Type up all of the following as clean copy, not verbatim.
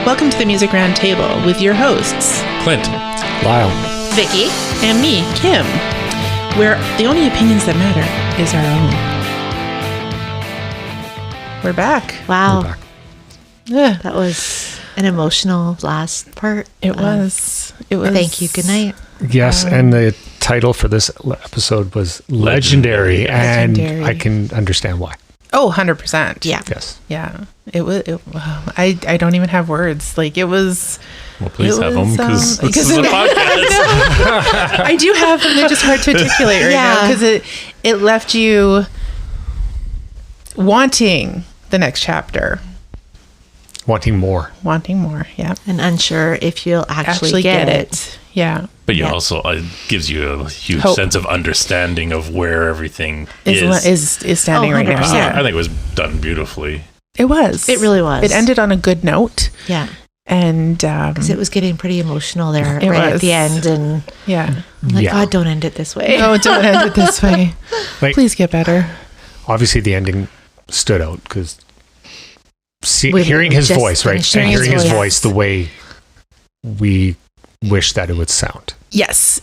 Welcome to the Music Round Table with your hosts, Clint, Lyle, Vicky, and me, Kim, where the only opinions that matter is our own. We're back. wow, we're back. Yeah, that was an emotional last part. it was. Thank you. Good night. Yes, and the title for this episode was Legendary, and Legendary. I can understand why. Oh, 100%. Yeah. Yes. Yeah. It was. Wow. I don't even have words. Like, it was. well, please It have was, them because this because is a it- podcast. I do have them. They're just hard to articulate right now Yeah. because it left you wanting the next chapter. Wanting more. Wanting more. Yeah. And unsure if you'll actually get it. Yeah. But you Yeah. also it gives you a huge Hope. sense of understanding of where everything Is standing Oh, right now. 100%. Yeah. I think it was done beautifully. It was. It really was. It ended on a good note. Yeah. And Because it was getting pretty emotional there It right was. at the end. And yeah. I'm like, Yeah. God, don't end it this way. No, don't end it this way. Like, Please get better. obviously, the ending stood out because We've hearing his just voice, right? finished And hearing hearing his his voice. voice the way we wish that it would sound. Yes.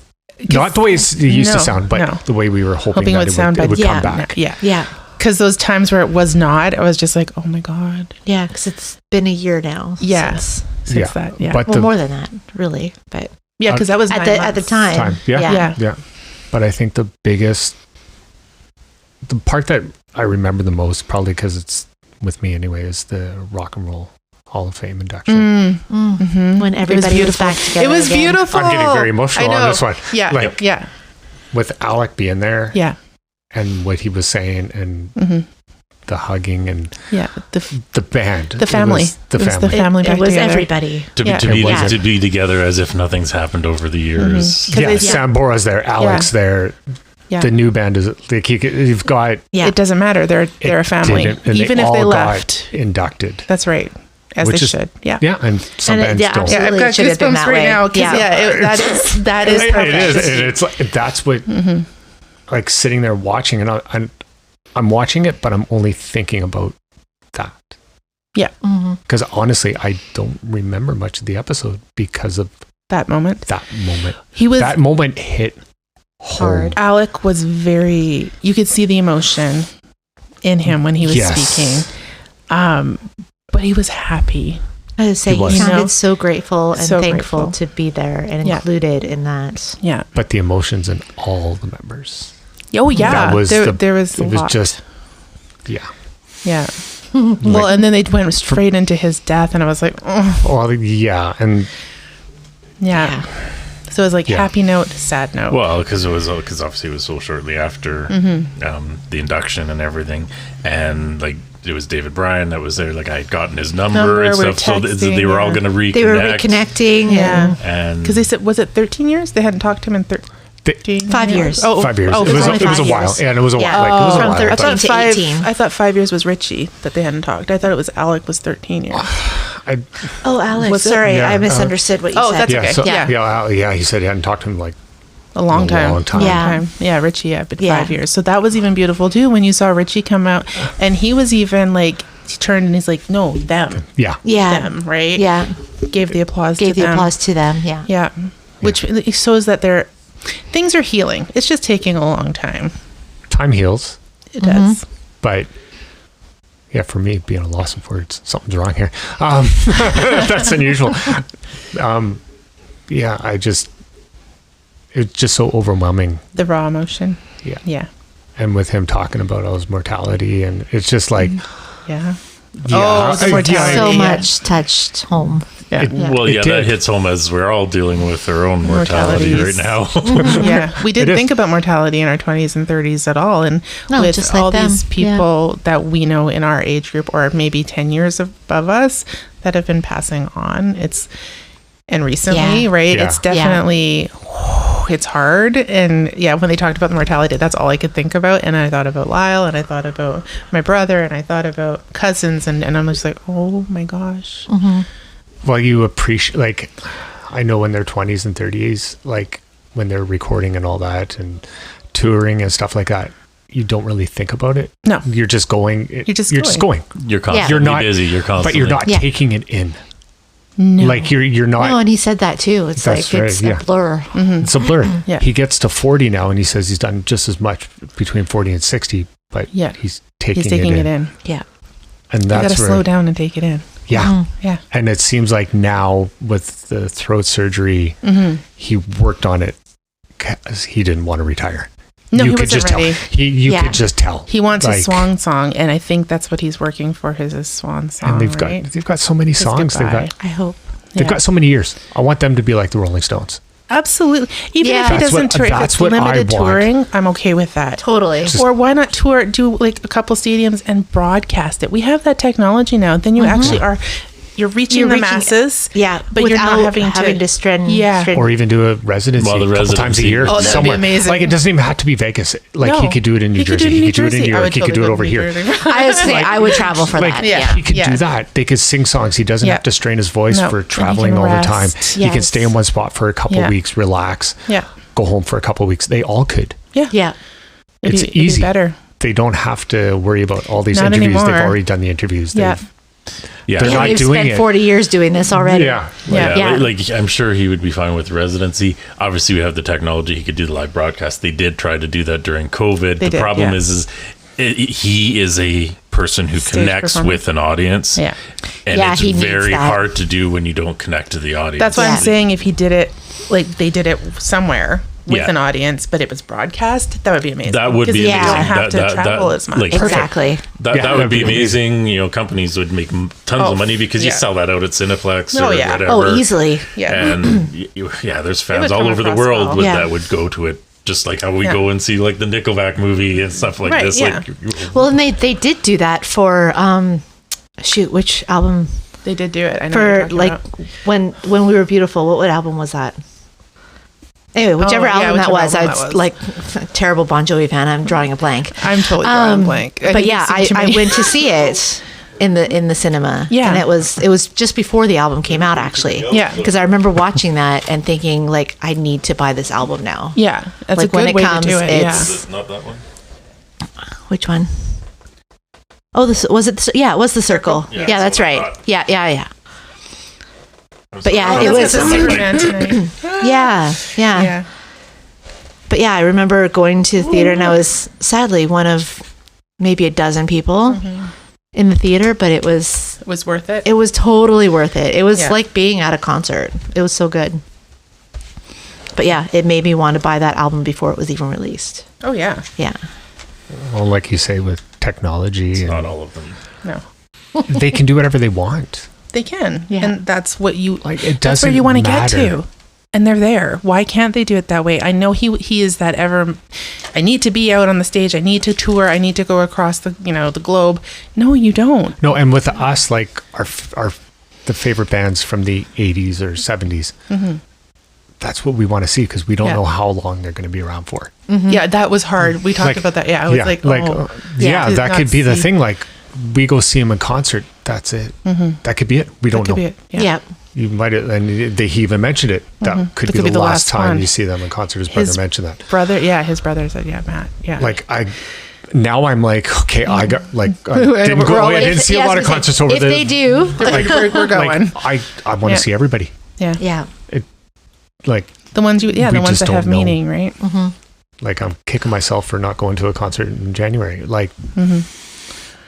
Not the way it used to No, sound, but no. the way we were hoping Hoping it that would sound, it but would yeah, come back. Yeah. Yeah. Because those times where it was not, I was just like, oh my God. Yeah. Because it's been a year now. Yeah. Since, Since that. Yeah. But well, the more than that, really. But Yeah. Because that was at 9 the months. time. Yeah. Yeah. Yeah. But I think the part that I remember the most, probably because it's with me anyway, is the Rock and Roll Hall of Fame induction. Mm-hmm. When everybody was back together. It was again. beautiful. I'm getting very emotional I on know. this one. Yeah. Like- yeah. With Alec being there Yeah. and what he was saying and Mm-hmm. the hugging and Yeah. the band. The family. It was the It was family. the family It back was together. everybody. Yeah. To be together as if nothing's happened over the years. Mhm. 'Cause Yeah, it's- Sambora's there, Alex there. Yeah. The new band is like you've got Yeah. It doesn't matter. They're a family. didn't- and Even if all they got left. inducted. That's right. As Which they is- should. Yeah. Yeah, and some And it- bands yeah, don't. Yeah, I've Absolutely, got it should have been goosebumps that right way. now. 'Cause, Yeah. that is perfect. It is, and it's like that's what like sitting there watching, and I'm watching it, but I'm only thinking about that. Mhm. Because honestly, I don't remember much of the episode because of That moment. that moment. He was That moment hit home. Hard. Alec was very, you could see the emotion in him when he was Yes. speaking. But he was happy. I would say He he was. You know? sounded so grateful and So thankful grateful. to be there and Yeah. included in that. Yeah. But the emotions in all the members. Oh yeah. That was there was a it was lot. just yeah. Yeah. Well, and then they went straight into his death, and I was like, oh, Well, yeah, and yeah. So it was like Yeah. happy note, sad note. Well, because obviously it was so shortly after the induction and everything, and like it was David Bryan that was there. Like I had gotten his number and we were stuff, so texting, they were all yeah. going to reconnect. They were reconnecting. Yeah. and Because they said, was it 13 years? They hadn't talked to him in 13 5 years. Oh, 5 years. Oh, it was only a 5 while, years. and it was a Yeah. while. Like, it was a From while. 13 I but- thought to 5. 18. I thought 5 years was Richie that they hadn't talked. I thought it was Alec was 13 years. I, Oh, Alex, Was it? sorry. Yeah, I misunderstood what you oh, said. that's yeah, okay. so, Yeah. yeah. He said he hadn't talked to him like A long A time. long time. Yeah. Yeah, Richie, yeah, been Yeah. 5 years. So that was even beautiful too when you saw Richie come out, and he was even like, he turned and he's like, no, them, yeah. Yeah. them, right? Yeah. Gave the applause Gave to the them. applause to them. Yeah. Yeah. Which shows that things are healing. It's just taking a long time. Time heals, It does. but yeah, for me, being a loss of words, something's wrong here. That's unusual. Yeah, it's just so overwhelming. The raw emotion. Yeah. Yeah. And with him talking about all his mortality, and it's just like, Yeah. yeah, Oh, the mortality. So Yeah. much touched home. Yeah. Yeah. Well, It yeah, did. that hits home as we're all dealing with our own mortality right Mortalities. now. Yeah. We It didn't is. think about mortality in our 20s and 30s at all. And No, with just like all them. these people that we know in our age group, or maybe 10 years above us, that have been passing on, and recently, Yeah. right? Yeah. It's definitely, it's hard. And yeah, when they talked about the mortality, that's all I could think about. And I thought about Lyle, and I thought about my brother, and I thought about cousins, and I'm just like, oh my gosh. well, you appreciate, like, I know in their 20s and 30s, like when they're recording and all that and touring and stuff like that, you don't really think about it. No. You're just going. You're just going. You're constantly Yeah. You're not busy. You're constantly. But you're not Yeah. taking it in. No. Like you're not. No, and he said that too. It's That's like it's right, yeah. a blur. It's a blur. Yeah. He gets to 40 now, and he says he's done just as much between 40 and 60, but Yeah. he's taking, He's taking it in. Yeah. And You got that's to where, slow down and take it in. yeah. Yeah. And it seems like now with the throat surgery, he worked on it 'cause he didn't want to retire. No, you he could wasn't just ready. tell. You Yeah. could just tell. He wants a Like, swan song, and I think that's what he's working for. His swan song. and they've right? got so many songs. goodbye. I hope. They've Yeah. got so many years. I want them to be like the Rolling Stones. Absolutely. Even Yeah. if he That's doesn't what- tour, if that's it's what I limited want. touring, I'm okay with that. Totally. Just- Or why not tour, do like a couple stadiums and broadcast it? We have that technology now. Then you actually are, you're reaching the masses. Yeah, but you're not without having to strand. Yeah. Or even do a residency Well, the a couple times a residency. year Oh, that'd be somewhere. amazing. Like it doesn't even have to be Vegas. Like No. he could do it in New He could Jersey. do it in He New could do it in Jersey. New I York. would He could do it totally over go to here. New Jersey. I would say I would travel for Like that. yeah. he could do that. They could sing songs. He doesn't Yeah. have to strain his voice No. for And he traveling can all the time. rest. He can Yes. stay in one spot for a couple Yeah. weeks, relax, Yeah. go home for a couple weeks. They all could. Yeah. Yeah. It's It'd be easy. better. They don't have to worry about all these Not interviews. They've anymore. already done the interviews. Yeah. Yeah. They're Yeah, not they've doing spent it. 40 years doing this already. Yeah. Yeah. Yeah. Like I'm sure he would be fine with residency. Obviously, we have the technology; he could do the live broadcast. They did try to do that during COVID. They The did, problem yeah. is he is a person who Stage connects performer. with an audience. Yeah. and Yeah, it's he needs very that. hard to do when you don't connect to the audience. That's why Yeah. I'm saying if he did it, like they did it somewhere with Yeah. an audience, but it was broadcast, that would be amazing. That would 'Cause be you amazing. don't have That- to that- travel that- as much. like- Exactly. That, Yeah, that would that'd be be amazing. You know, companies would make tons Oh, of money because you yeah. sell that out at Cineplex Oh, or yeah. whatever. Oh, easily. Yeah. And there's fans would all come over the across world well. with Yeah. that would go to it. Just like how we Yeah. go and see like the Nickelback movie and stuff like Right, this. yeah. Like, Well, and they did do that for which album? They did do it. I know what you're For talking like about. when we were beautiful. What album was that? Anyway, whichever yeah, album that whichever was, album I that was was. like terrible Bon Jovi fan. I'm drawing a blank. I'm totally drawing a blank. But yeah, I went to see it in the cinema. Yeah. and it was just before the album came out actually. Yeah. because I remember watching that and thinking like I need to buy this album now. Yeah, that's Like, a good when it way comes, to do it. Yeah. it's- Is it not that one? Which one? Oh, this was it. Yeah, it was the Circle. Yeah, Yeah, that's that's what I right. thought. Yeah. But yeah, Oh, it that's was. a Superman tonight. Yeah. Yeah. But yeah, I remember going to the theater and I was sadly one of maybe a dozen people in the theater, but it was It was worth it. totally worth it. It was Yeah. like being at a concert. It was so good. But yeah, it made me want to buy that album before it was even released. Oh yeah. Yeah. Well, like you say, with technology, Not and all of them. No, they can do whatever they want. they can. Yeah. And that's what you Like it That's where doesn't you want to get matter. to. And they're there. Why can't they do it that way? I know he is that ever. I need to be out on the stage. I need to tour. I need to go across the the globe. No, you don't. No, and with us, like the favorite bands from the 80s or 70s, that's what we want to see because we don't Yeah. know how long they're going to be around for. Yeah, that was hard. We talked Like- about that. Yeah, I was like, oh, yeah, to that not could be the see- thing. Like, we go see them in concert. That's it. That could be it. We That don't could know. be it. Yeah. Yeah. You might have, and he even mentioned it. That could be the last time one. you see them in concert. His brother His mentioned that. Brother, yeah, his brother said, yeah, Matt, yeah. Like now I'm like, okay, I got like I We're didn't go. all- I didn't see a lot of concerts over if the. they do, we're going. Like, I want to Yeah. see everybody. yeah. yeah. Like The ones We the ones just that don't have know. meaning, right? like I'm kicking myself for not going to a concert in January. Like,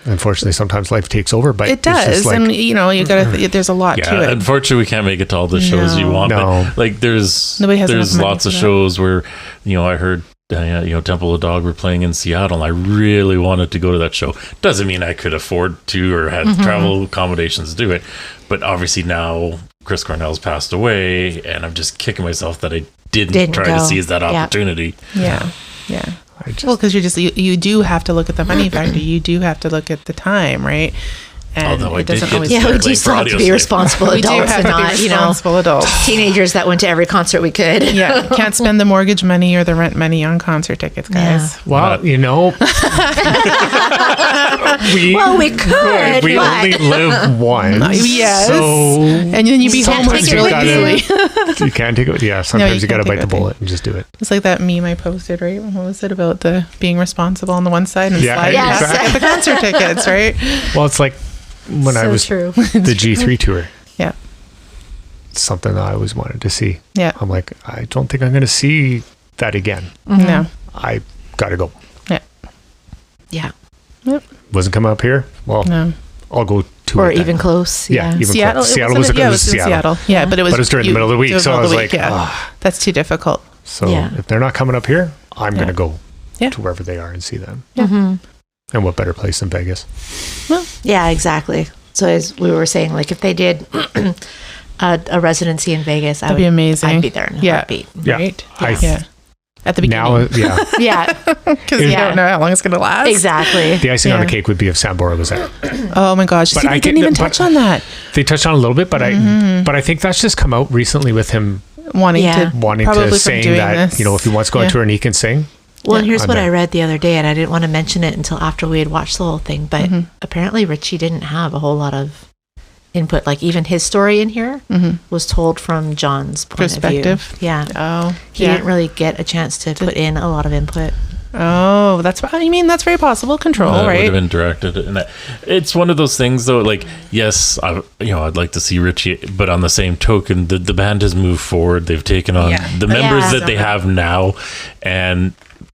unfortunately, sometimes life takes over. But It it's just does, like, and you gotta. There's a lot to Yeah, it. unfortunately, we can't make it to all the shows you No. want. No. But like, there's Nobody has there's enough money lots for of that. shows where I heard Temple of Dog were playing in Seattle, and I really wanted to go to that show. Doesn't mean I could afford to or had travel accommodations to do it, but obviously now Chris Cornell's passed away, and I'm just kicking myself that I didn't try to go. seize that Yeah. opportunity. Yeah, yeah. I just, Well, because you do have to look at the money factor. You do have to look at the time, right? And Although I it did doesn't get always. to Yeah, start we do playing still for have to audio be slave. responsible We do adults have and to be not, responsible adults. teenagers that went to every concert we could. Yeah, can't spend the mortgage money or the rent money on concert tickets, guys. well, we Well, we could. we but- only live once. Yes. So And then you be Can't homeless take it really with easily. you can't take it. Yeah, sometimes you you got to can't bite take the that bullet and just do it. It's like that meme I posted, right? What was it about the being responsible on the one side and Yeah, sliding yes. back at the concert tickets, right? Well, it's like when I So was true. the G3 tour. Yeah. that's something that I always wanted to see. Yeah. I'm like, I don't think I'm going to see that again. No. I got to go. Yeah. Yep. Wasn't coming up here. Well, No. I'll go to Or it then. even close. Yeah, even Seattle. close. Seattle was it was in Seattle. Yeah, but it was. But it was during the middle of the week, so I was like, "Ah." that's too difficult. So Yeah. if they're not coming up here, I'm going to go Yeah. to wherever they are and see them. Yeah. Mm-hmm. And what better place than Vegas? Yeah, exactly. So as we were saying, like if they did a residency in Vegas, That'd be amazing. I'd be there in a heartbeat. Yeah. Right. I Yeah. At the Now, beginning. yeah. Yeah, Because you don't know how long it's going to last. exactly. The icing on the Yeah. cake would be if Sambora was there. Oh my gosh. But See, I they get didn't even that- touch but- on that. They touched on it a little bit, but I think that's just come out recently with him Wanting Yeah. to. wanting Probably to from saying doing that, this. you know, if he wants to go on Yeah. tour and he can sing. Well, and here's I'm what there. I read the other day, and I didn't want to mention it until after we had watched the whole thing, but apparently Richie didn't have a whole lot of input. Like even his story in here was told from John's point Perspective. of view. Yeah. Oh. He didn't really get a chance to put in a lot of input. Oh, that's. I mean, that's very possible control, Would right? have been directed, and it's one of those things though. Like, yes, I'd like to see Richie, but on the same token, the band has moved forward. They've taken on the members Yeah. that they have now, and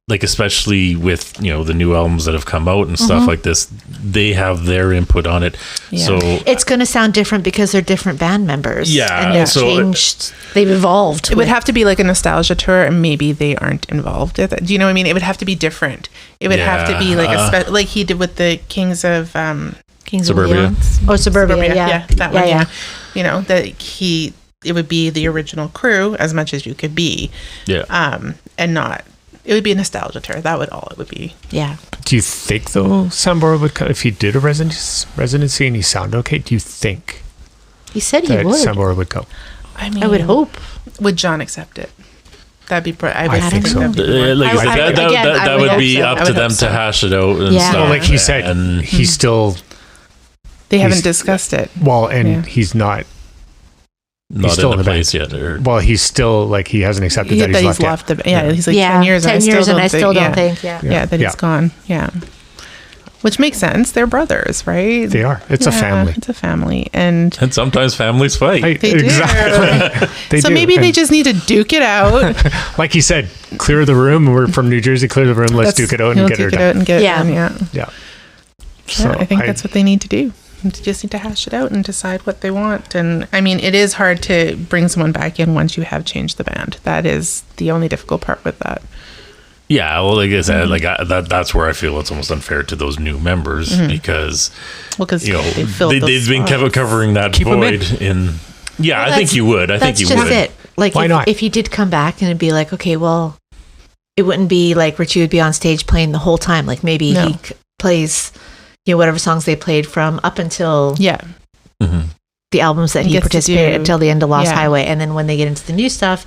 like especially with the new albums that have come out and stuff like this, they have their input on it. Yeah. So It's going to sound different because they're different band members. Yeah, And they've so changed. They've evolved. It would have to be like a nostalgia tour, and maybe they aren't involved with it. Do you know what I mean? It would have to be different. It would have to be like like he did with the Kings of Kings Suburbia. of Leon. Oh, Suburbia. Yeah. that one. Yeah, you know that it would be the original crew as much as you could be, and not. It would be a nostalgia tour. That would all it would be. Yeah. Do you think though Sambora would if he did a residency and he sounded okay? Do you think He said he that would. Sambora would go? I mean, I would hope. Would John accept it? That'd be. I think so. that'd be more- like I said, that I would would hope be so. up I to would them hope to so. hash it out and Yeah. stuff. Well, like he said, and he's still They haven't he's- discussed it. he's not. not still in in the the place yet. Or, Well, he's still like he hasn't accepted that he's left yet. the. Yeah, he's like Yeah. 10 years. 10 and years and I I still don't think. Yeah. Yeah, that Yeah. he's gone. Yeah. Which makes sense. They're brothers, right? They are. It's a Yeah, family. It's a family. And and sometimes families fight. they do. Exactly. They So do. maybe they And just need to duke it out. like he said, clear the room. We're from New Jersey. Clear the room. Let's duke it out and You'll get her duke it done. out and get it Yeah. done. Yeah. Yeah. Yeah, I think that's what they need to do. They just need to hash it out and decide what they want. And I mean, it is hard to bring someone back in once you have changed the band. That is the only difficult part with that. Yeah, well, like I said, that's where I feel it's almost unfair to those new members because Well, because they've been covering that Keep 'em void in. Yeah, Well, I think you would. I think That's you just would. it. Like, Why not? if he did come back and it'd be like, okay, well, it wouldn't be like Richie would be on stage playing the whole time. Like maybe No. he plays, whatever songs they played from up until Yeah. the albums that He he gets to participated do- until the end of Lost yeah. Highway. And then when they get into the new stuff,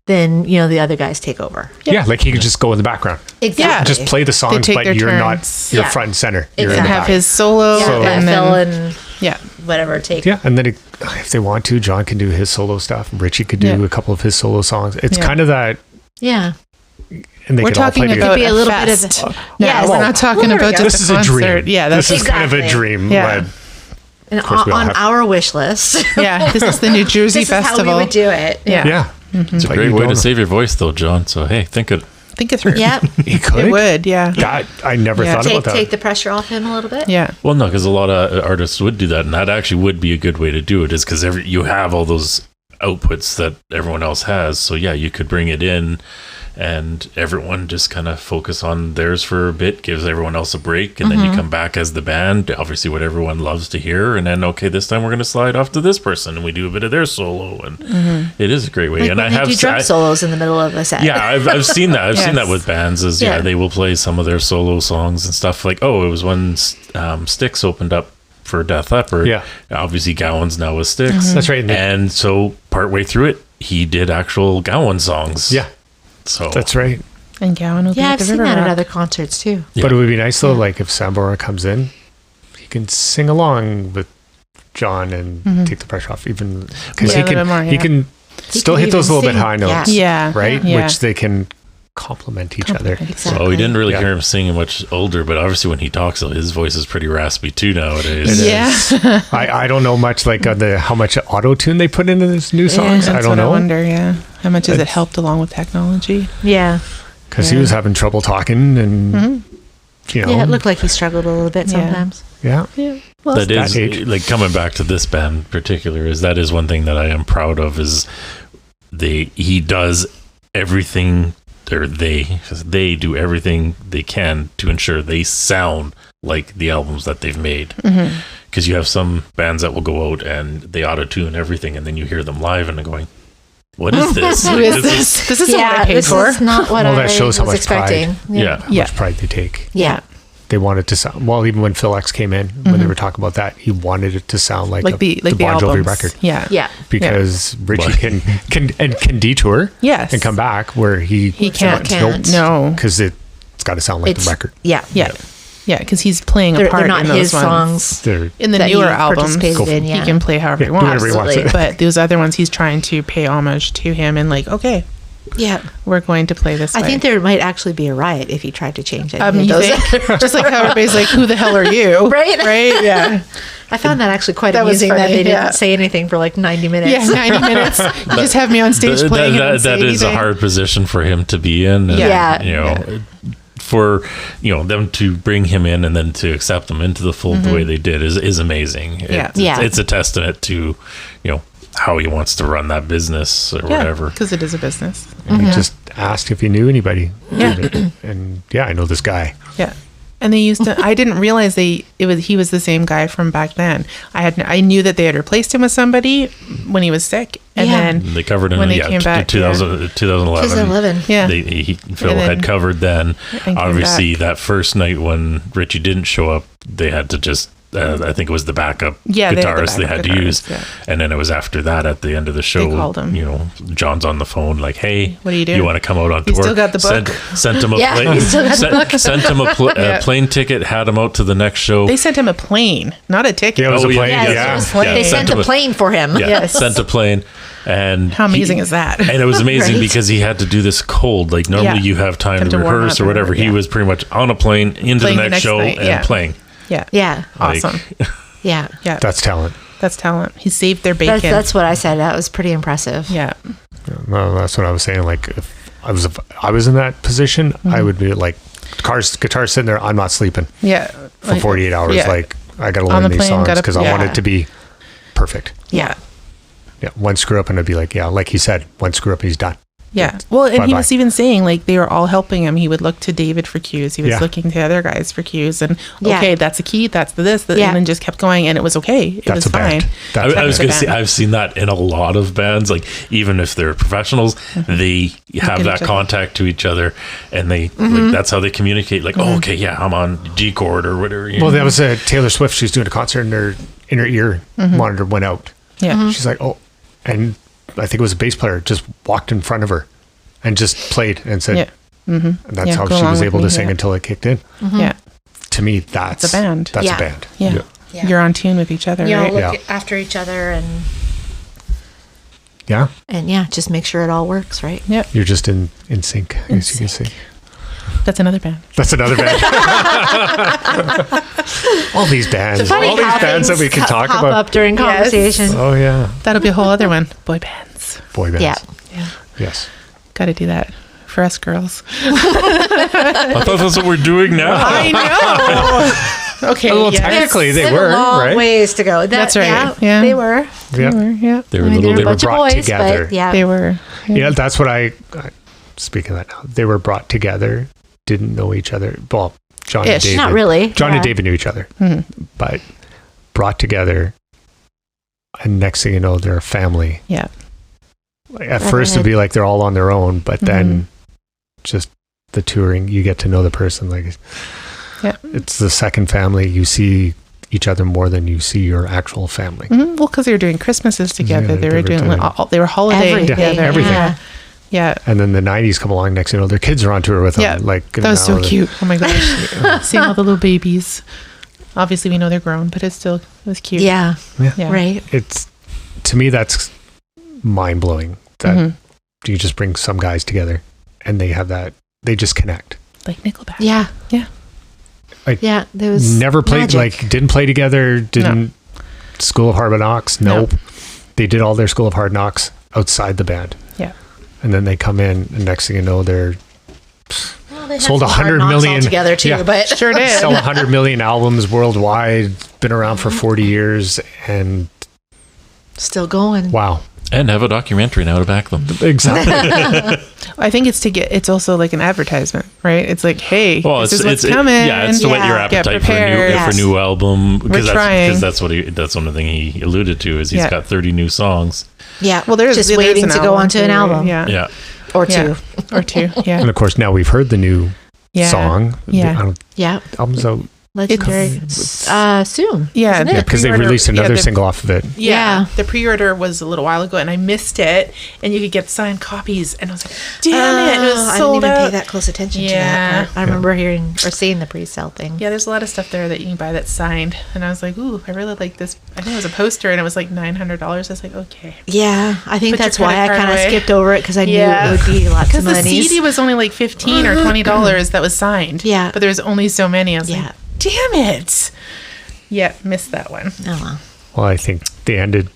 then, the other guys take over. Yeah, like he could just go in the background. Yeah. Just play the songs, take but their you're turns. not Yeah. front and center. You're Exactly. in the Have back. his solo. Yeah, So- let and Phil then, and yeah. whatever take. Yeah, and then if they want to, John can do his solo stuff. Richie could do Yeah. a couple of his solo songs. It's Yeah. kind of that, Yeah. and they We're could all play talking together. about Be a a little bit of fest. a- No, Yeah, we're well, not talking there we about go. just This a is a concert. dream. Yeah, that's this is kind of a Exactly. dream. Yeah. but And course we all on have- our wish list. yeah. This is the New Jersey this Festival. is how we would do it. Yeah. yeah. It's a But great you way to don't- save your voice, though, John. So hey, think it. Think it through. Yep. He could. It would. Yeah. That I never Yeah. thought about that. Take the pressure off him a little bit. Yeah. Well, no, because a lot of artists would do that, and that actually would be a good way to do it. Is because you have all those outputs that everyone else has. So yeah, you could bring it in, and everyone just kind of focus on theirs for a bit, gives everyone else a break, and then you come back as the band. Obviously, what everyone loves to hear, and then okay, this time we're going to slide off to this person, and we do a bit of their solo, and it is a great way. Like and when I they have do drum solos in the middle of a set. yeah, I've seen that. I've seen that Yes. with bands. Yeah. They will play some of their solo songs and stuff. Like, oh, it was when Styx opened up for Death Leppard. Yeah. Obviously, Gowan's now with Styx. That's right. And so, partway through it, he did actual Gowan songs. Yeah, So that's right. And Gowan will be Yeah, at I've the seen River that at Rock. other concerts too. Yeah. But it would be nice though, like if Sambora comes in, he can sing along with John and take the pressure off, even because Yeah, a little bit more, he yeah. can still hit can those even little bit sing, high notes, Yeah. right? Yeah. Which they can complement each other. Exactly. Well, we didn't really Yeah. hear him singing much older, but obviously when he talks, his voice is pretty raspy too It nowadays. Yeah. I don't know much like how much auto tune they put into this new songs. That's I don't what know I wonder, yeah. How much has it It's- helped along with technology? Yeah. because he was having trouble talking, and you know, Yeah, it looked like he struggled a little bit Yeah. sometimes. yeah. Yeah. Well, That that is age. like coming back to this band in particular, is that is one thing that I am proud of, is he does everything, or they do everything they can to ensure they sound like the albums that they've made. Because you have some bands that will go out and they auto-tune everything, and then you hear them live and they're going, what is this? who is this? This isn't what I paid this for. is not what Well, I that shows how was much pride. expecting. Yeah. How Yeah. much pride they take. Yeah. They wanted to sound well. Even when Phil X came in, when they were talking about that, he wanted it to sound like the Bon Jovi albums. record. Yeah. Yeah. Because Richie can detour, Yes. and come back where he can't. No. because it's got to sound like the record. Yeah. Yeah. Yeah, because he's playing a They're part not in those his ones. songs. They're In the that he newer albums, participated in, yeah. he can play however he do wants. whatever he wants. Absolutely. But those other ones, he's trying to pay homage to him and like, okay, Yeah. we're going to play this I way. think there might actually be a riot if he tried to change it. you think? Just like how everybody's like, who the hell are you? Right? Right? Yeah. I found that actually quite That was amusing that funny, they didn't yeah. say anything for like 90 minutes. Yeah, 90 minutes. You just have me on stage playing it and say that is a anything. hard position for him to be in. And, Yeah. you know, for them to bring him in and then to accept him into the fold the way they did is amazing. Yeah. Yeah. It's a testament to how he wants to run that business or whatever. Because it is a business. And he just asked if he knew anybody. Yeah. And I know this guy. Yeah. And they used to. I didn't realize he was the same guy from back then. I knew that they had replaced him with somebody when he was sick, and Yeah. then They covered him when in they came back, 2011. 2011. yeah, Phil And then- had covered then. and came Obviously, back. that first night when Richie didn't show up, they had to just. I think it was the backup Yeah, they had the guitarist they backup had to use, guitarist, yeah. and then it was after that at the end of the show. called him. John's on the phone like, "Hey, What are you doing? You want to come out on You tour?" still got the book? Sent him a Yeah, plane. he still got the book. Sent him a plane ticket. Had him out to the next show. they sent him a plane, not a ticket. Yeah, it was Oh, a yeah. plane. Yeah, Yeah. it was plane. They Sent sent him a a- plane for him. Yeah, Yes. sent a plane, and How amazing is that? And it was amazing Right. because he had to do this cold. Like normally Yeah. you have time Time to to warm rehearse up or whatever. yeah. He was pretty much on a plane into Playing the the next next show night, and yeah. playing. Yeah, Yeah. Like- awesome. Yeah. Yeah, That's talent. that's talent. He saved their bacon. That's what I said. That was pretty impressive. yeah, Well, that's what I was saying. Like, if I was in that position, I would be like, guitar sitting there. I'm not sleeping yeah. for 48 hours. Yeah. Like, I got to On learn the these plane, songs gotta- because I want yeah. it to be perfect. Yeah. Yeah, one screw up and I'd be like, yeah, like he said, one screw up and he's done. Yeah. Well, and he Bye-bye. was even saying like they were all helping him. He would look to David for cues. He was Yeah. looking to other guys for cues. And Yeah. okay, that's a key. That's the Yeah. and then just kept going. And it was okay. It That's was a band. fine. That's I was a going to say, band. I've seen that in a lot of bands. Like even if they're professionals, they have at that each other. contact to each other, and they like, that's how they communicate. Like, oh, okay, yeah, I'm on G chord or whatever. you Well, know. that was Taylor Swift. She was doing a concert and her inner ear monitor went out. Yeah. She's like, oh, and I think it was a bass player just walked in front of her and just played and said, Yeah. and that's Yeah, how go she along was with able me, to sing yeah. until it kicked in. Yeah. To me, that's It's a band. That's Yeah. a band. Yeah. Yeah. You're on tune with each other, You know, right? look Yeah. after each other and Yeah. yeah, just make sure it all works, right? Yep. You're just in sync, I guess you could say. That's another band. That's another band. All these bands. Funny All these how bands that things we can talk pop about. up during Yes. conversation. Oh, yeah. That'll be a whole other one. Boy bands. Boy bands. Yeah. Yeah. Yes. Got to do that for us girls. I thought that's what we're doing now. I know. Okay. Well, yes. technically they Still were, a long right? ways to go. That's right. Yeah. They were. Yeah. They were, yeah. They were I mean, little. they were a They were bunch of brought boys, together. but yeah. They were. Yeah, that's what speaking of that now, they were brought together, didn't know each other. Well, John and Ish. David. Not really. John Yeah. and David knew each other, Mhm. but brought together, and next thing you know, they're a family. Yeah. Like, at first, it'd be like they're all on their own, but then just the touring, you get to know the person. Like, Yeah. it's the second family. You see each other more than you see your actual family. Mhm. Well, because they were doing Christmases together. Yeah, they were doing. They were holidaying Everything. together. everything. Yeah. Yeah. And then the 90s come along, next thing you know, their kids are on tour with them. Yeah. Like, That was now so cute. Oh my gosh. Seeing all the little babies. Obviously, we know they're grown, but it was cute. Yeah. Yeah. Right. It's, to me, that's mind blowing that Mhm. you just bring some guys together and they have that they just connect. Like Nickelback. Yeah. Yeah. Like, Yeah. There was never played, magic. like, didn't play together, didn't School of Hard Knocks. Nope. They did all their School of Hard Knocks outside the band. Yeah. And then they come in, and next thing you know, they're Well, they had sold some hard 100 knocks million all together too, yeah. but Sure did. sell 100 million albums worldwide, been around for 40 years, and still going. wow. And have a documentary now to back them. Exactly. I think it's also like an advertisement, right? It's like, hey, this is what's coming. It's to whet your Yeah. Get appetite for prepared. a new album. We're trying. Because that's one of the thing he alluded to is he's got 30 new songs. Yeah. Well, there's just there's waiting an to go onto an too, album. Yeah. Yeah. Or Yeah. two. Or two. Yeah. And of course, now we've heard the new Yeah. song. Yeah. Yeah. The album's out. Legendary. Soon. Yeah. isn't it? Because they pre-order- released another the- single off of it. Yeah. Yeah. The pre-order was a little while ago and I missed it and you could get signed copies and I was like, damn it, it was I didn't sold even out. pay that close attention to Yeah. that part. I remember hearing or seeing the pre-sale thing. Yeah, there's a lot of stuff there that you can buy that's signed. And I was like, ooh, I really like this. I think it was a poster and it was like $900. I was like, okay. Yeah, I think Put your that's why I credit card kind of away. skipped over it because I Yeah. knew it would be lots of Because the money. CD was only like $15 or $20 that was signed. Yeah. But there was only so many. I was Yeah. like, damn it. Yeah, missed that one. Oh well. Well, I think they ended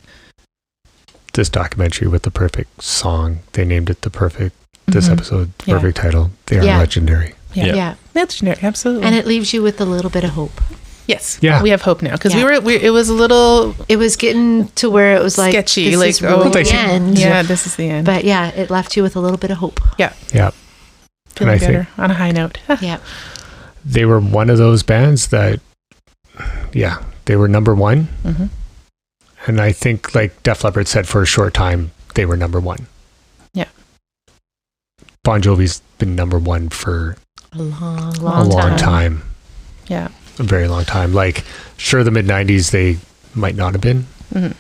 this documentary with the perfect song. They named it this episode, Yeah. perfect title. They are Yeah. legendary. Yeah. Yeah. Yeah. Legendary, absolutely. And it leaves you with a little bit of hope. yes. Yeah. We have hope now. Because Yeah. it was a little It was getting to where it was like sketchy. This Like, is really they the should- end. yeah, this is the end. But yeah, it left you with a little bit of hope. Yeah. Feeling I think- better on a high note. Yeah. They were one of those bands that, yeah, they were number one. Mhm. And I think, like Def Leppard said, for a short time, they were number one. Yeah. Bon Jovi's been number one for A long, a long, long time. Yeah. A very long time. Like, sure, the mid-90s, they might not have been, Mhm.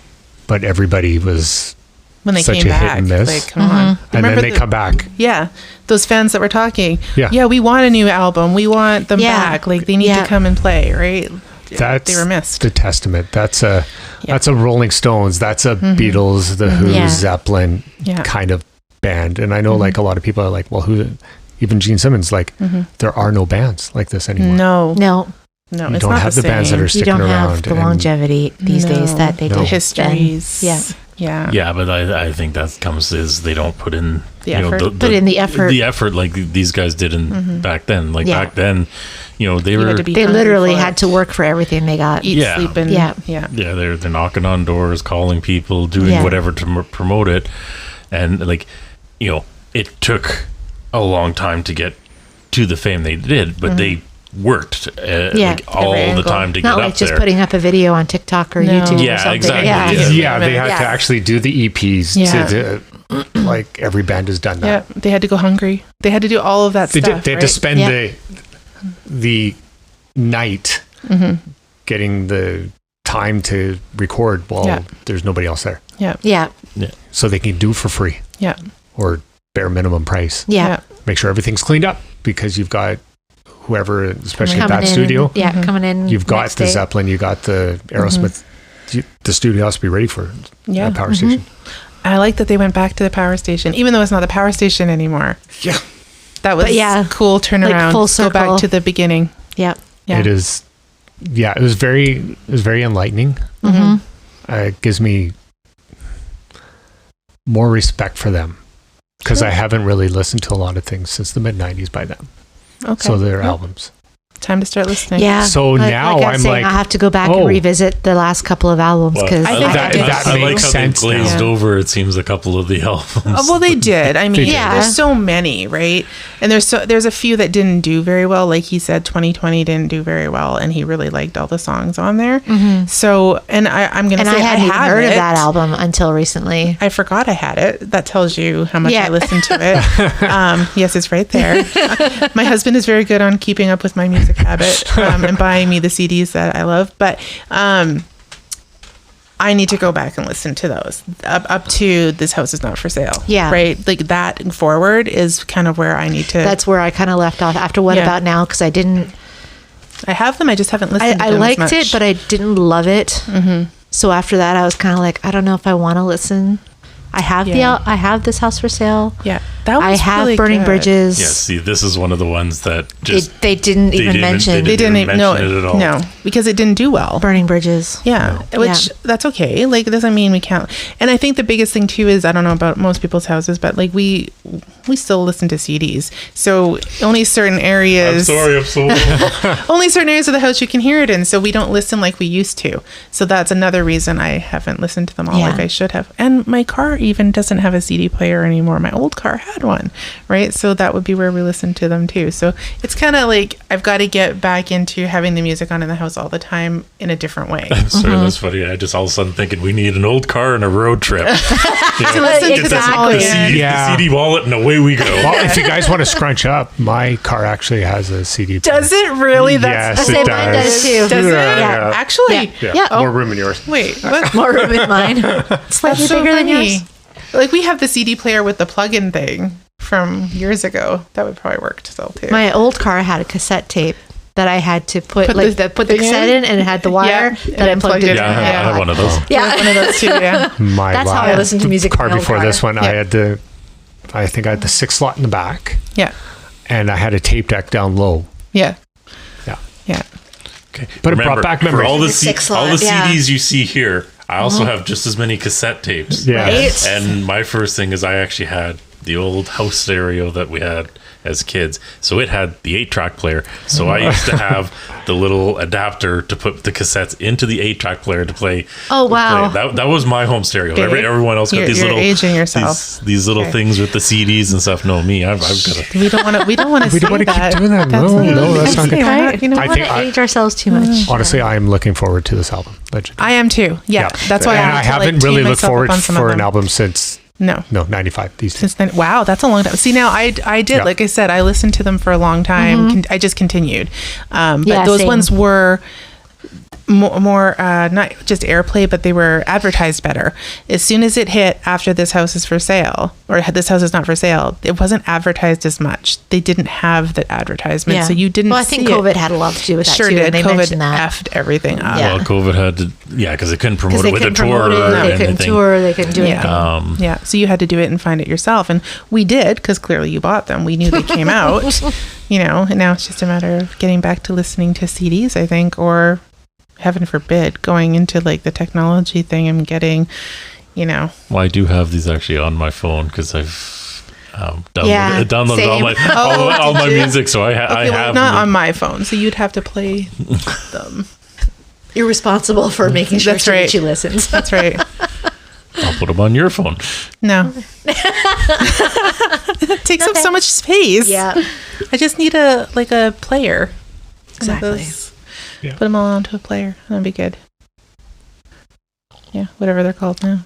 but everybody was, When they Such came a hit back. and miss. Like, come on. and then Remember they the- come back. Yeah. Those fans that were talking. Yeah. Yeah, we want a new album. We want them Yeah. back. Like, they need Yeah. to come and play, right? That's They were missed. the testament. That's a Yeah. Rolling Stones. That's a Beatles, the Who, Yeah. Zeppelin Yeah. kind of band. And I know like a lot of people are like, well, who? Even Gene Simmons, like there are no bands like this anymore. No. No, No, You it's don't not have the the bands that same. are you sticking don't have around. the and longevity these days No. that they No. The did histories. then. Yeah. Yeah. Yeah, but I think that comes is they don't put in The effort. Put in the effort. the effort like these guys did in back then. Like Yeah. back then, they You were had to be They hungry literally for had it. to work for everything they got. Eat, Yeah. sleep, and Yeah. yeah. yeah they're knocking on doors, calling people, doing Yeah. whatever to promote it, and like it took a long time to get to the fame they did, but they worked Yeah, all every the angle. time to Not get like up just there. putting up a video on TikTok or No. YouTube or Yeah, something. exactly. Yeah. Yeah. Yeah, they had Yeah. to actually do the EPs. Yeah. Like every band has done Yeah. that. They had to go hungry. They had to do all of that They stuff. did. They had to right? spend Yeah. the night getting the time to record while Yeah. there's nobody else there, Yeah. so they can do it for free Yeah. or bare minimum price. Yeah. Make sure everything's cleaned up because you've got whoever, especially at Coming that in, studio. Yeah, coming in. You've got next the day. Zeppelin, you got the Aerosmith. The studio has to be ready for Yeah. that power station. I like that they went back to the power station, even though it's not the power station anymore. Yeah, That was But yeah, cool turnaround. full Go circle. back to the beginning. Yeah. Yeah. it is. Yeah, it was very enlightening. Mm-hmm. It gives me more respect for them because I haven't really listened to a lot of things since the mid '90s by them. Okay. So their Yeah. albums. Time to start listening. Yeah. So now I I'm was saying, like, I have to go back oh. and revisit the last couple of albums because I think that I makes like how sense they glazed now. over. It seems a couple of the albums. Well, they did. I mean, They did. Yeah. there's so many, right? And there's a few that didn't do very well. Like he said, 2020 didn't do very well, and he really liked all the songs on there. So, and I'm gonna and say I hadn't even have heard it. of that album until recently. I forgot I had it. That tells you how much Yeah. I listened to it. Yes, it's right there. My husband is very good on keeping up with my music habit and buying me the CDs that I love. But I need to go back and listen to those up to This House Is Not For Sale. Yeah. Right? Like that and forward is kind of where I need to. That's where I kind of left off after What Yeah. About Now because I didn't. I have them. I just haven't listened to I them liked as much. it, but I didn't love it. So after that, I was kind of like, I don't know if I want to listen I have Yeah. I have This House for Sale. Yeah, that was I have really Burning good. Bridges. Yeah, see, this is one of the ones that just They didn't even mention They didn't even mention it at all. No, because it didn't do well. Burning Bridges. Yeah, which that's okay. Like, it doesn't mean we can't. And I think the biggest thing too is, I don't know about most people's houses, but like we still listen to CDs. So only certain areas. I'm so Only certain areas of the house you can hear it in. So we don't listen like we used to. So that's another reason I haven't listened to them all like I should have. And my car even doesn't have a CD player anymore. My old car had one, right? So that would be where we listen to them too. So it's kind of like I've got to get back into having the music on in the house all the time in a different way. Sorry, that's funny. I just all of a sudden thinking we need an old car and a road trip. To listen to them all The again. CD, Yeah. the CD wallet, and away we go. Well, if you guys want to scrunch up, my car actually has a CD player. Does it really? That's Yes, I it say mine does too. Does it? Yeah. Actually? Yeah. Yeah. More room in yours. Wait, what? More room in mine. Slightly That's so bigger than funny. yours. Like, we have the CD player with the plug-in thing from years ago. That would probably work still too. My old car had a cassette tape that I had to put Put the thing cassette in, and it had the wire Yeah, that I and plugged plugged it it in. Yeah, I Yeah. have one of those. Yeah. One of those two. Yeah. My That's how I listen to music in car my old before car. this one, I Yeah. had the, I think I had the 6 slot in the back, Yeah. and I had a tape deck down low. Yeah. Yeah. Yeah. Okay. But it brought back for memories. all the The six slot, all the yeah. CDs you see here. I also have just as many cassette tapes. Yeah. Right? And my first thing is I actually had the old house stereo that we had as kids. So it had the 8-track player. So I used to have the little adapter to put the cassettes into the 8-track player to play. Oh, wow. That was my home stereo. Babe, Everyone else got you're- these you're little aging yourself. these little Okay. things with the CDs and stuff. No, me, I've got a We don't want to. We don't want to. We don't wanna keep doing that. No, that's not good. Right? You know, I I don't think want to age ourselves too much. Honestly, I am looking forward to this album. Legend. I am too. Yeah, that's why and I, I had to, haven't like, really tee looked myself forward up on some of for an them. album since No. 95. These days. Since then, wow, that's a long time. See, now I did, Yeah. like I said, I listened to them for a long time. I just continued. But Yeah, those same. ones were more not just airplay, but they were advertised better. As soon as it hit after This House is for Sale, or This House is not for sale, it wasn't advertised as much. They didn't have the advertisement, so you didn't Well, I think see COVID it. had a lot to do with that Sure too. did. And they COVID mentioned that. effed everything up. Yeah. Well, COVID had to, because they couldn't promote Because it they with a couldn't tour promote or it, they couldn't anything. tour, they couldn't do Yeah. anything. Yeah, so you had to do it and find it yourself, and we did, because clearly you bought them. We knew they came out, and now it's just a matter of getting back to listening to CDs, I think, or heaven forbid, going into like the technology thing and getting, Well, I do have these actually on my phone because I've Yeah, downloaded all my same. all my did you? music, so I okay, well, have not them. on my phone, so you'd have to play them. You're responsible for making sure That's right. she listens. That's right. I'll put them on your phone. No. It takes up so much space. Yeah, I just need a player. One of exactly. those. Yeah. Put them all onto a player. That'd be good. Yeah, whatever they're called now.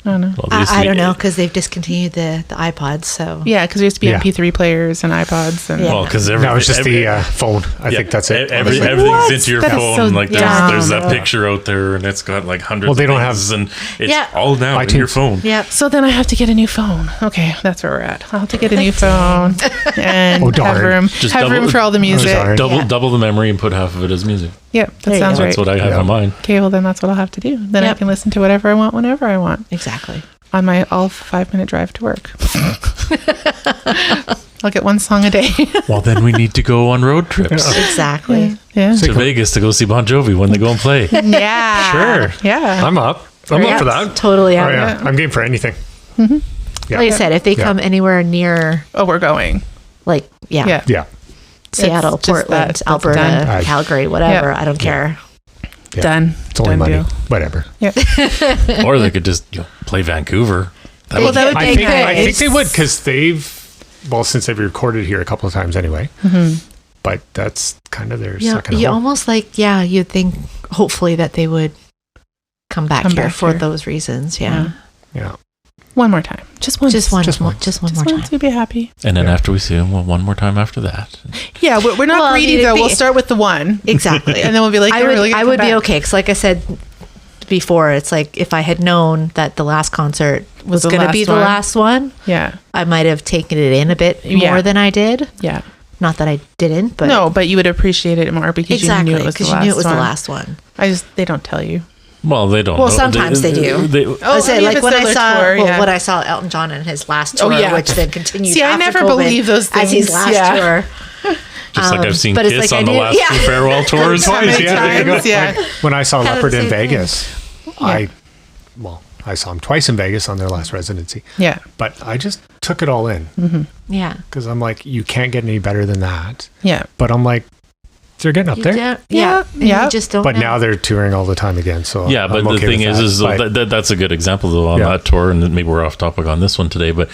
I don't know. Well, they used to I be- don't know because they've discontinued the iPods. So Yeah, because there used to be Yeah. MP3 players and iPods and Yeah. Well, because That was just the phone. I think that's it. honestly. Everything's What? into your That is phone. so Like dumb. there's that picture out there, and it's got like hundreds. Well, they of don't things, and it's Yeah. all now in iTunes. your phone. yep. So then I have to get a new phone. Okay, that's where we're at. I'll have to get a new phone and Oh, have darn. room, Just have room double- for all the music. darn. Yeah. Double the memory and put half of it as music. Yep, There that you sounds go. right. That's what I have Yeah. on mine. Okay, well then that's what I'll have to do. Then I Yep. can listen to whatever I want whenever I want Exactly. on my all 5-minute drive to work. I'll get one song a day. Well, then we need to go on road trips Exactly. Yeah. to Vegas to go see Bon Jovi when they go and play. Yeah. Sure. Yeah. I'm up. I'm up for that. Totally. Oh, out. yeah. I'm game for anything. Yeah. Like I said, if they Yeah. come anywhere near, Oh, we're going. like, Yeah. Yeah. Seattle, It's just Portland, that's Alberta, done. Calgary, whatever, Yeah. I don't care. Yeah. Done. It's only Done money. deal. Whatever. Yeah. Or they could just play Vancouver. That Well, that would I be think, I think nice. they would because since they've recorded here a couple of times anyway. But that's kind of their Yeah, second you home. almost like, you'd think hopefully that they would come back Come here back for here. those reasons. Yeah. Yeah. One more time. Just once. Just one, Just once. just one Just more once time. to be happy. And then Yeah. after we see them, well, one more time after that. Yeah, we're not Well, greedy it'd though. be- We'll start with the one, Exactly. and then we'll be like, I "They're would, really gonna I would come be back." okay. Cause like I said before, it's like if I had known that the last concert was the going to be last the one. last one, Yeah, I might have taken it in a bit Yeah. more than I did. yeah. Not that I didn't, but no, but you would appreciate it more because exactly you knew it was the because last you knew it was one. the last one. They don't tell you. Well, they don't. Well, know. sometimes they do. Oh, I said, like when I saw tour, yeah. when I saw Elton John in his last tour, yeah. which then continued. See, I after never COVID believe those as his things, last yeah. tour. Just like I've seen but it's Kiss like on I the knew- last yeah. two farewell tours. How many there you go. times, yeah. Like, when I saw Kind of Leopard the in same thing. Vegas, I saw them twice in Vegas on their last residency. Yeah. But I just took it all in Yeah. because I'm like, you can't get any better than that. Yeah. But I'm like, they're getting up You there. don't- Yeah. and Yeah. You just don't. But know. now they're touring all the time again. So Yeah, but I'm the okay thing with is but- that's a good example though on Yeah. that tour, and maybe we're off topic on this one today, but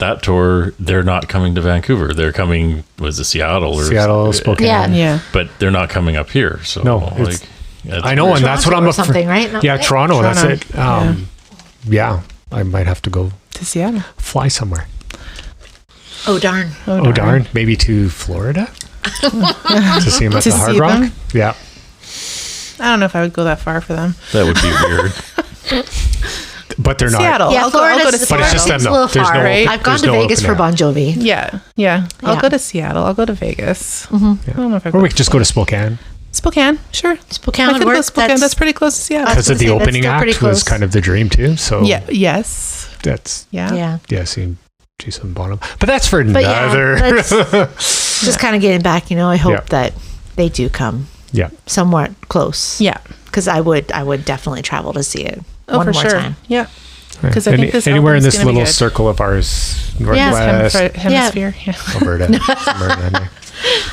that tour, they're not coming to Vancouver. They're coming, was it Seattle or Seattle, Spokane. Yeah. Yeah. But they're not coming up here. So No, like, it's- it's I know, weird. and that's what Toronto I'm or something, right? No, Yeah, right? Toronto. That's Toronto. it. Yeah, I might have to go To Seattle. fly somewhere. Oh darn. Oh darn, maybe to Florida to see them at To the Hard see Rock. them? Yeah, I don't know if I would go that far for them. That would be weird. but they're not. Seattle. Yeah, I'll go to Florida's- But it's just them Seattle. It's a though. little There's far. no. right? I've gone there's to no Vegas for open air. Bon Jovi. Yeah. Yeah. I'll Yeah. go to Seattle. I'll go to Vegas. I don't know if I Or we could just go to Spokane Spokane. Sure. Spokane I would could go work. Spokane. That's pretty close to Seattle. because of gonna the say, that's opening still pretty act was close. kind of the dream too. So Yeah. Yes. that's Yeah. Yeah. seeing Jason Bonham. But that's for But yeah, another. that's just kind of getting back. I hope Yeah. that they do come Yeah. somewhat close. Yeah. Because I would definitely travel to see it Oh, one for more sure. time. Yeah. 'Cause I think this anywhere in album's this gonna be little good. circle of ours, northwest, Hemisphere. Yeah. Alberta, somewhere in there.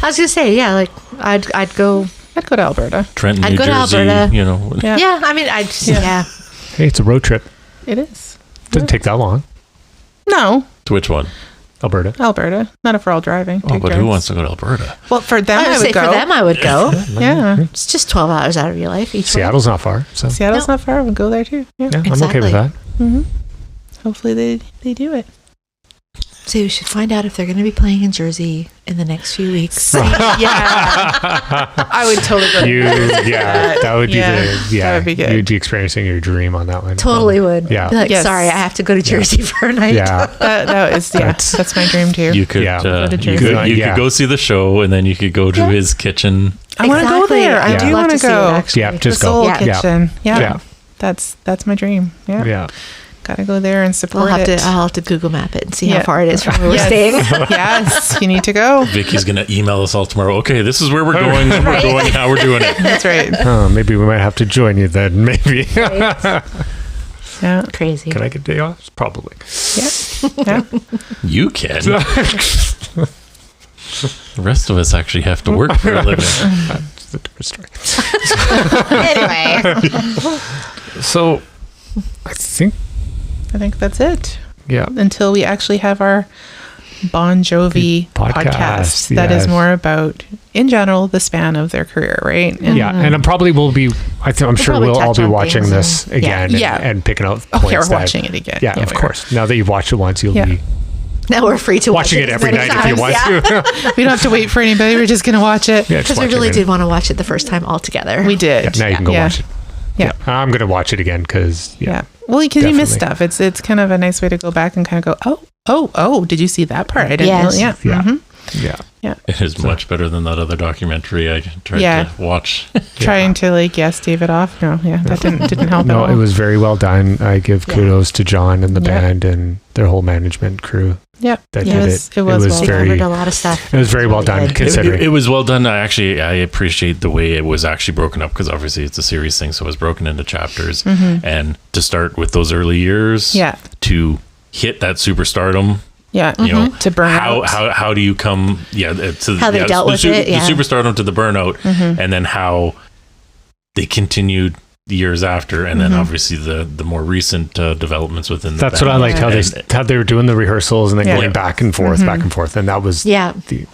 I was gonna say, yeah, like I'd go. I'd go to Alberta. Trenton, I'd New go to Jersey, Alberta. Yeah. Yeah, I mean, yeah. Hey, it's a road trip. It is. Doesn't take that long. No. To which one? Alberta. Alberta. Not if we're all driving. Oh, Take but who turns. wants to go to Alberta? Well, for them, I I would would say go. for them, I would go. Yeah. It's just 12 hours out of your life each way. Seattle's not far, so Seattle's No. not far. We'll go there too. Yeah. yeah, I'm okay with Exactly. that. hmm Hopefully they do it. So we should find out if they're going to be playing in Jersey in the next few weeks. Yeah. I would totally go. That would be that would be good. You'd be experiencing your dream on that one. Totally would. Yeah. Be like, Yes. sorry, I have to go to Jersey for a night. Yeah. That is that's my dream too. You could, Yeah. Go to you Jersey. could, Yeah. go see the show, and then you could go to his kitchen. I want to go Exactly. there. I Yeah. do I'd love want to to see it, go. actually. Yeah, The just go. Soul Yeah. Kitchen. Yeah. Yeah. That's my dream. Yeah. Yeah. Gotta go there and support I'll have it. to Google map it and see Yeah. how far it is from where we're Yes. staying. Yes, you need to go. Vicky's gonna email us all tomorrow. Okay, this is where we're going. When we're going, and how we're doing it. That's right. Oh, maybe we might have to join you then. Maybe. Yeah. Crazy. Can I get a day off? Probably. Yeah. You can. The rest of us actually have to work for a living. That's a different story. Anyway, So, I think that's it. yeah. Until we actually have our Bon Jovi podcast. That is yes. more about, in general, the span of their career, right? And Yeah, and I probably will be. I'm sure probably we'll all touch be on watching things this and- again Yeah. and picking out Oh, points. yeah, we're that- watching it again. Yeah, of we are. course. Now that you've watched it once, you'll Yeah. be now we're free to watching watch it as every many night if you times. want Yeah. to. We don't have to wait for anybody. We're just going to watch it. Yeah, just Because we watch it really again. did want to watch it the first time all together. We did. Yeah, now you can go Yeah. watch it. Yeah. I'm going to watch it again because, Yeah. Well, because you miss Definitely. stuff. It's kind of a nice way to go back and kind of go, oh, did you see that part? I didn't Yes. know. Yeah. Yeah. Mhm. yeah. It is much better than that other documentary I tried Yeah. to watch. Trying to Stave it off. No, that didn't help at No, all. it was very well done. I give Yeah. kudos to John and the Yeah. band and their whole management crew Yeah. that Yeah, did it it. was- it was well They very. covered a lot of stuff. It was very well done, Good. considering. It was well done. I appreciate the way it was actually broken up because obviously it's a serious thing, so it was broken into chapters. And to start with those early years, Yeah. to hit that superstardom, Yeah. you know, To burn out. how do you come? Yeah, to How they dealt with it, yeah. the superstardom to the burnout, and then how they continued years after, and then obviously the more recent developments within. That's the what I liked, band. how they were doing the rehearsals and then Yeah. going back and forth, and that was Yeah. the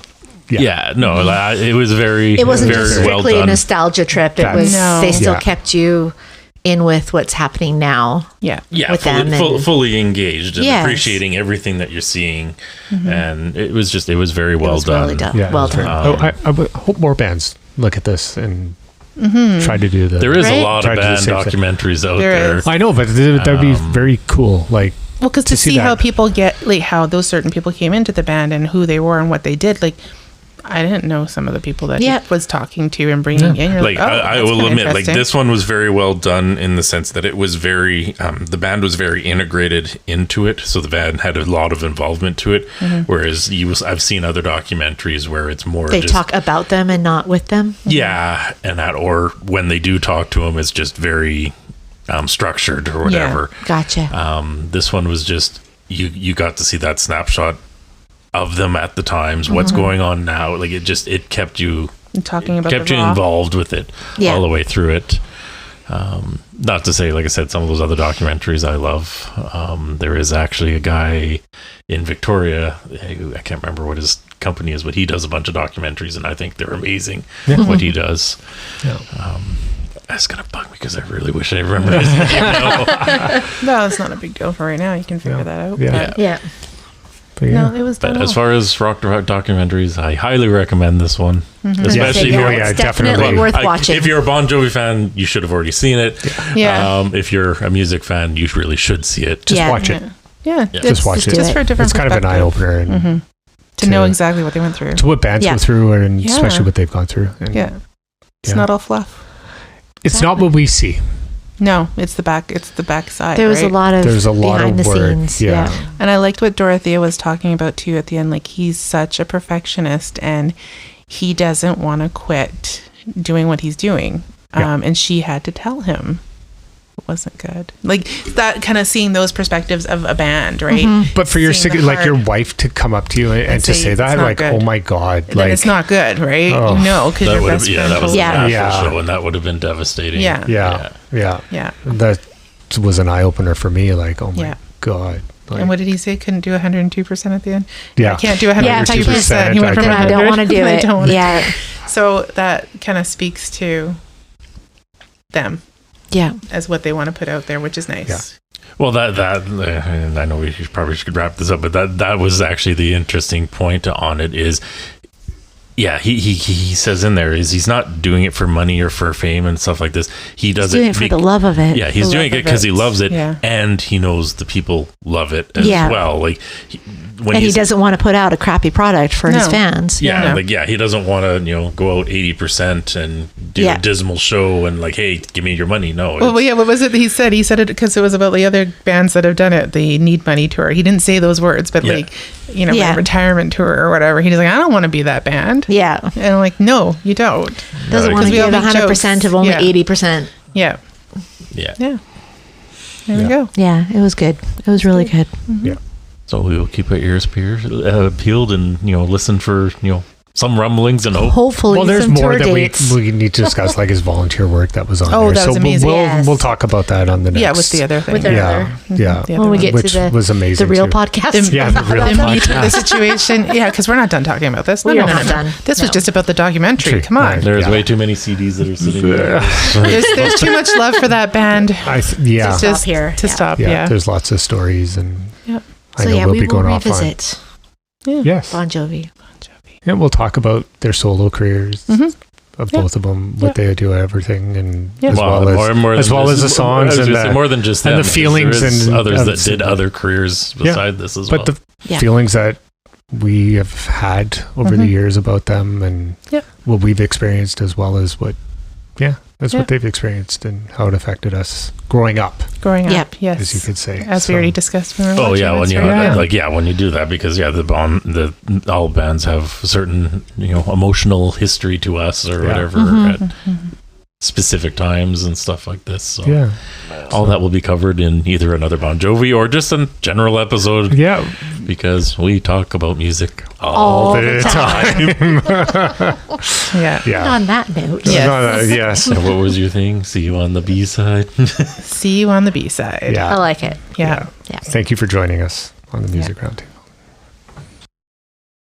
Yeah, no, it was very. It wasn't very just well strictly a done. nostalgia trip. It That's- was No. they still Yeah. kept you in with what's happening now. Yeah. Yeah, with them and- fully engaged and Yes. appreciating everything that you're seeing, and it was very well was done. really done. Yeah, Well it was very- done. I would hope more bands look at this and try to do the. There is a Right? lot Try of to do the band same thing. documentaries out There there. is. I know, but that'd be very cool. Like, Well, because to see see how that. people get, how those certain people came into the band and who they were and what they did, I didn't know some of the people that Yep. he was talking to and bringing in. You're Like, like, oh, I that's will kinda admit, like, interesting. this one was very well done in the sense that it was very, the band was very integrated into it. So the band had a lot of involvement to it. Whereas I've seen other documentaries where it's more They just, talk about them and not with them. yeah, and that, or when they do talk to them, it's just very structured or whatever. Gotcha. This one was just, you got to see that snapshot of them at the times, what's going on now. Like, it kept you And talking about kept the you raw. involved with it Yeah. all the way through it. Not to say, like I said, some of those other documentaries I love. There is actually a guy in Victoria, I can't remember what his company is, but he does a bunch of documentaries, and I think they're amazing what he does. Yeah. That's gonna bug me because I really wish I remember his name now. No, it's not a big deal for right now. You can figure that out. Yeah. But Yeah. But yeah. no, it was But done as well. far as rock documentaries, I highly recommend this one. Especially if Yeah, you're, yeah, it's definitely definitely. worth Like, watching. if you're a Bon Jovi fan, you should have already seen it. Yeah. If you're a music fan, you really should see it. Just Yeah. watch it. Yeah, Just watch just it. do Just it. for a different It's kind of an eye perspective. opener and To know exactly what they went through. to what bands Yeah. go through, and Yeah. especially what they've gone through. And Yeah. It's Yeah. not all fluff. It's not what we see. No, it's the back. It's the back side. There was a right? lot of There's a lot behind of the work. scenes. Yeah. And I liked what Dorothea was talking about too at the end. Like, he's such a perfectionist and he doesn't want to quit doing what he's doing. Yeah. And she had to tell him it wasn't good. Like, that kind of seeing those perspectives of a band, right? But for your Seeing the like your heart. wife to come up to you and to say say it's that, not like, good. oh my God, Then like it's not good, right? Oh. You know, because That your would have, best yeah, friend that was told the Yeah. you. actual Yeah. show, and that would have been devastating. Yeah. yeah. Yeah. That was an eye opener for me. Like, oh my Yeah. God. Like, And what did he say? Couldn't do 102% at the end? Yeah. I can't do 102%. Yeah, if I can't- He went from then I don't 100. want to do I it. don't wanna- Yeah. So that kind of speaks to them Yeah. as what they want to put out there, which is nice. Yeah. Well, and I know we probably should wrap this up, but that was actually the interesting point on it is, yeah, he says in there is he's not doing it for money or for fame and stuff like this. He does Doing it for the love of it. Yeah, he's The doing love it of because he it. loves it, Yeah. and he knows the people love it as Yeah. well. Like, when And he he's- doesn't want to put out a crappy product for his No. fans. Yeah, No. he doesn't want to, go out 80% and do Yeah. a dismal show and like, hey, give me your money. No. Well, it's- yeah, what was it that he said? He said it because it was about the other bands that have done it, the Need Money tour. He didn't say those words, but Yeah. like, Yeah. my retirement tour or whatever. He's like, I don't want to be that band. Yeah. And I'm like, no, you don't. Doesn't Right. want to 'Cause we all give make 100% of jokes. only Yeah. 80%. Yeah. yeah. Yeah. There we go. Yeah, it was good. It was really good. yeah. So we will keep our ears peeled and, listen for, some rumblings and hope. Hopefully, Well, there's some more tour that dates. we need to discuss, like his volunteer work that was on Oh, there. that So was amazing. we'll Yes. we'll talk about that on the next. Yeah, with the other thing. With the Yeah, other- yeah. The other when we one. get Which to the was amazing real too. podcast. Yeah, the real The meat of the podcast. situation. Yeah, because we're not done talking about this. No, We no, are no, not no. done. This was No. just about the documentary. True. Come on. Right. There's Yeah. way too many CDs that are sitting there. There's too much love for that band Yeah, Just- just here. to Yeah. stop. yeah. Yeah. There's lots of stories, and Yep. I So know yeah, we'll we be will going off on. revisit Yes, Bon Jovi. yeah, we'll talk about their solo careers of Yeah. both of them, what they do, everything, and Yeah. as well as more the songs and the, more than just and them, the because feelings there is and others of- that did other careers Yeah. beside this as well. but the Yeah. feelings that we have had over the years about them, and Yep. what we've experienced, as well as what Yeah. what they've experienced and how it affected us growing up, Growing Yep. up. Yes. as you could say. As we So, already discussed when we were Oh watching yeah, it, when you right? when you do that, because all bands have certain emotional history to us or Yeah. whatever at specific times and stuff like this. So yeah, all that will be covered in either another Bon Jovi or just a general episode, yeah, because we talk about music All the time. Yeah. yeah. On that note, Yes. Yes. So what was your thing? See you on the B side. See you on the B side. Yeah. I like it. Yeah. Yeah. Thank you for joining us on the Music Roundtable.